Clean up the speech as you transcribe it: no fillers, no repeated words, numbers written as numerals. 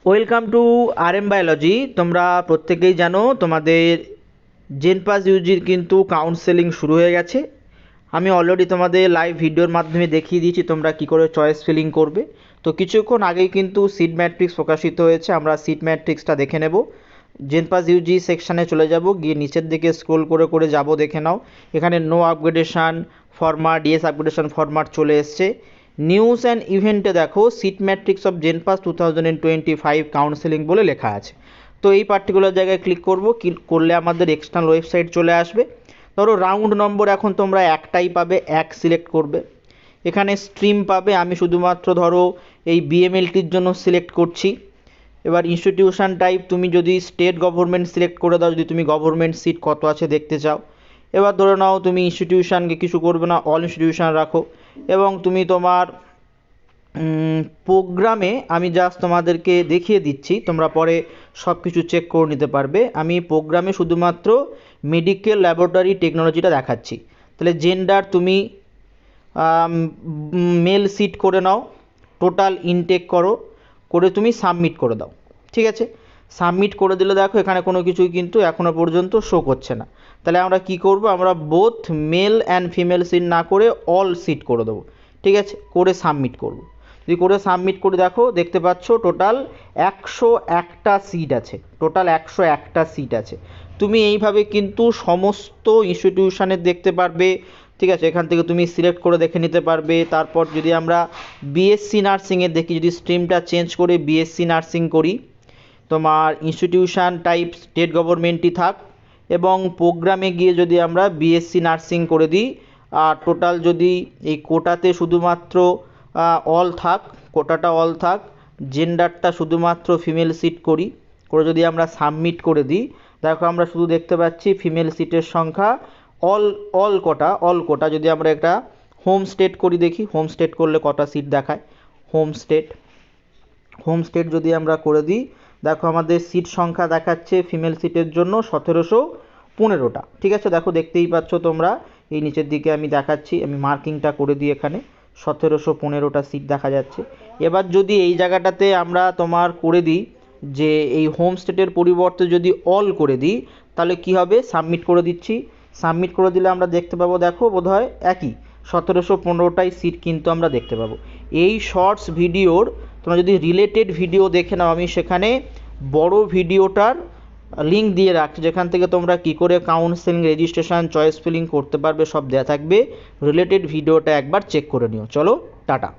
Welcome to RM biology. তোমরা প্রত্যেকেই জানো তোমাদের জেনপাস ইউজির কিন্তু কাউন্সেলিং শুরু হয়ে গেছে। আমি অলরেডি তোমাদের লাইভ ভিডিওর মাধ্যমে দেখিয়ে দিয়েছি তোমরা কি করে চয়েস ফিলিং করবে। তো কিছুক্ষণ আগেই কিন্তু সিট ম্যাট্রিক্স প্রকাশিত হয়েছে, আমরা সিট ম্যাট্রিক্সটা দেখে নেব। জেনপাস ইউজি সেকশানে চলে যাব, গিয়ে নিচের দিকে স্ক্রোল করে করে যাব, দেখে নাও এখানে no upgradation format, yes upgradation format চলে এসছে। নিউজ অ্যান্ড ইভেন্টে দেখো seat matrix of JENPAS 2025 counselling বলে লেখা আছে। তো এই পার্টিকুলার জায়গায় ক্লিক করব, ক্লিক করলে আমাদের এক্সটার্নাল ওয়েবসাইট চলে আসবে। ধরো রাউন্ড নম্বর এখন তোমরা একটাই পাবে, এক সিলেক্ট করবে। এখানে স্ট্রিম পাবে, আমি শুধুমাত্র ধরো এই বিএমএলটির জন্য সিলেক্ট করছি। এবার ইনস্টিটিউশন টাইপ তুমি যদি স্টেট গভর্নমেন্ট সিলেক্ট করে দাও, যদি তুমি গভর্নমেন্ট সিট কত আছে দেখতে চাও। এবার ধরে নাও তুমি ইনস্টিটিউশনকে কিছু করবে না, অল ইনস্টিটিউশন রাখো। এবং তুমি তোমার প্রোগ্রামে, আমি জাস্ট তোমাদেরকে দেখিয়ে দিচ্ছি, তোমরা পরে সব কিছু চেক করে নিতে পারবে। আমি প্রোগ্রামে শুধুমাত্র মেডিকেল ল্যাবরেটরি টেকনোলজিটা দেখাচ্ছি। তাহলে জেন্ডার তুমি মেল সিট করে নাও, টোটাল ইনটেক করো, করে তুমি সাবমিট করে দাও। ঠিক আছে, সাবমিট করে দিলে দেখো এখানে কোনো কিছুই কিন্তু এখনও পর্যন্ত শো করছে না। তাহলে আমরা কি করব, আমরা both male and female seat না করে অল সিট করে দেবো। ঠিক আছে, করে সাবমিট করব। যদি করে সাবমিট করে দেখো, দেখতে পাচ্ছ টোটাল 101টা সিট আছে, টোটাল 101টা সিট আছে। তুমি এইভাবে কিন্তু সমস্ত ইনস্টিটিউশনের দেখতে পারবে। ঠিক আছে, এখান থেকে তুমি সিলেক্ট করে দেখে নিতে পারবে। তারপর যদি আমরা বিএসসি নার্সিংয়ের দেখি, যদি স্ট্রিমটা চেঞ্জ করে বিএসসি নার্সিং করি, তোমার ইনস্টিটিউশন টাইপ স্টেট গভর্নমেন্টই থাক, এবং প্রোগ্রামে গিয়ে যদি আমরা বিএসসি নার্সিং করে দিই, আর টোটাল যদি এই কোটাতে শুধুমাত্র অল থাক, কোটাটা অল থাক, জেন্ডারটা শুধুমাত্র ফিমেল সিট করি, করে যদি আমরা সাবমিট করে দিই, দেখো আমরা শুধু দেখতে পাচ্ছি ফিমেল সিটের সংখ্যা অল কোটা। যদি আমরা একটা হোম স্টেট করি, দেখি হোম স্টেট করলে কটা সিট দেখায়। হোম স্টেট যদি আমরা করে দিই, দেখো আমাদের সিট সংখ্যা দেখাচ্ছে ফিমেল সিটের জন্য 1715টা। ঠিক আছে, দেখো দেখতেই পাচ্ছ তোমরা, এই নিচের দিকে আমি দেখাচ্ছি, আমি মার্কিংটা করে দিই, এখানে 1715টা সিট দেখা যাচ্ছে। এবার যদি এই জায়গাটাতে আমরা তোমার করে দিই যে এই হোম স্টেটের পরিবর্তে যদি অল করে দিই, তাহলে কি হবে, সাবমিট করে দিচ্ছি। সাবমিট করে দিলে আমরা দেখতে পাবো, দেখো বোধহয় একই 1715টাই সিট কিন্তু আমরা দেখতে পাবো। এই শর্টস ভিডিওর তোমরা যদি রিলেটেড ভিডিও দেখে নাও, আমি সেখানে বড় ভিডিওটার লিঙ্ক দিয়ে রাখছি, যেখান থেকে তোমরা কি করে কাউন্সেলিং, রেজিস্ট্রেশন, চয়েস ফিলিং করতে পারবে সব দেওয়া থাকবে। রিলেটেড ভিডিওটা একবার চেক করে নিও। চলো, টাটা।